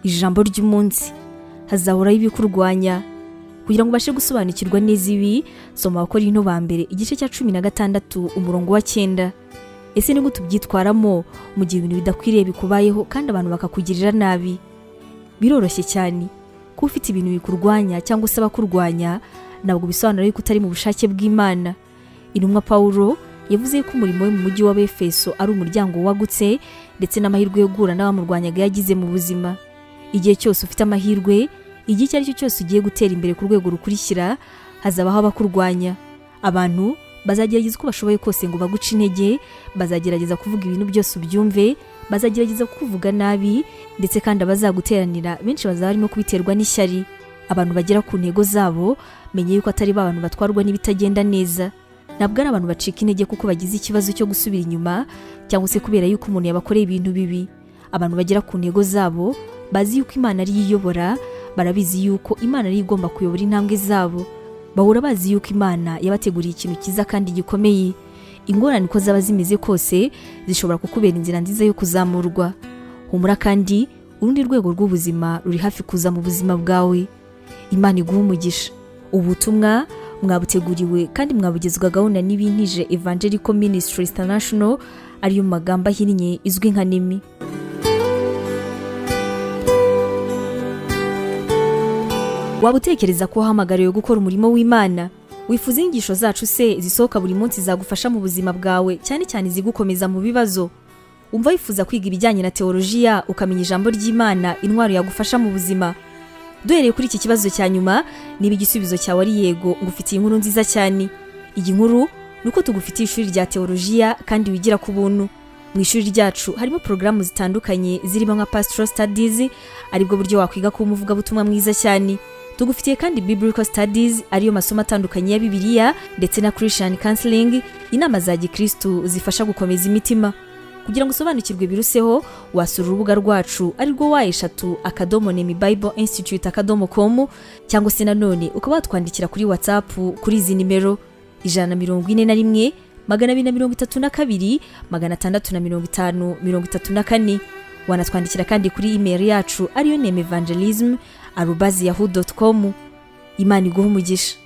ijambo ry'umunsi. Hazahoraho ibikurwanya. Kugira ngo ubashe gusobanukirwa neza ibi, soma Abakorinto ba mbere igice cya 16 umurongo wa 9. Ese ni gute ubyitwaramo mu gihe ibintu bidakwiriye bikubayeho kandi abantu bakakugirira nabi? Biroroshye cyane. Ko ufite ibintu bikurwanya cyangwa se abakurwanya, ntabwo bisobanura yuko utari mu bushake bw'Imana. Intumwa Pawulo yavuze ko umurimo we mu mujyi wa Efeso ari umuryango wagutse ndetse n'amahirwe yo guhura n'abamurwanyaga yagize mu buzima. Igihe cyose ufite amahirwe, igihe icyo ari cyo cyose ugiye gutera imbere ku rwego rukurikira, hazabaho abakurwanya. Abantu bazagerageza uko bashoboye kose ngo baguce intege, bazagerageza kuvuga ibintu byose ubyumve, bazagerageza kuvuga nabi, ndetse kandi abazaguteranira benshi bazaba barimo kubiterwa n'ishyari. Abantu bagera ku ntego zabo, menye yuko atari ba bantu batwarwa n'ibitagenda neza. Ntabwo ari abantu bacika intege kuko bagize ikibazo cyo gusubira inyuma cyangwa se kubera yuko umuntu yabakoreye ibintu bibi. Abantu bagera ku ntego zabo bazi yuko Imana ari iyobora, barabizi yuko Imana ari igomba kuyobora intambwe zabo. Bahora bazi yuko Imana yabateguriye ikintu cyiza kandi gikomeye. Ingorane uko zaba zimeze kose zishobora kukubera inzira nziza yo kuzamurwa. Humura kandi urundi rwego rw'ubuzima ruri hafi kuza mu buzima bwawe. Imana iguha umugisha. Ubutumwa mwabuteguriwe kandi mwabugezwagaho na Nibintije Evangelical Ministries International, ariyo magambo ahinnye izwi nka NEMI. Waba utekereza ko wahamagariwe gukora umurimo w'Imana? Wifuza inyigisho zacu se zisohoka buri munsi zagufasha mu buzima bwawe, cyane cyane zigukomeza mu bibazo? Umva wifuza kwiga ibijyanye na teolojiya, ukamenya ijambo ry'Imana, intwaro yagufasha mu buzima? Duhereye kuri iki kibazo cya nyuma, niba igisubizo cyawe ari yego, ngufitiye inkuru nziza cyane. Iyi nkuru nuko tugufitiye ishuri rya teolojiya kandi wigira ku buntu. Mu ishuri ryacu harimo porogaramu zitandukanye zirimo nka Pastoral Studies, aribwo buryo wakwiga kuba umuvugabutumwa mwiza cyane. Tugufitiye kandi Biblical Studies, ariyo masomo atandukanye ya Bibiliya, ndetse na Christian Counseling, inama za Gikristo zifasha gukomeza imitima. Kugira ngo usobanukirwe biruseho, wasura urubuga rwacu arirwo wa@nemibibleinstitute.com, cyangwa se nanone ukaba watwandikira kuri WhatsApp kuri izi nimero 141 232 655 wanatwandikira kandi kuri email yacu ariyo nemevangelism@yahoo.com. Imana iguha umugisha.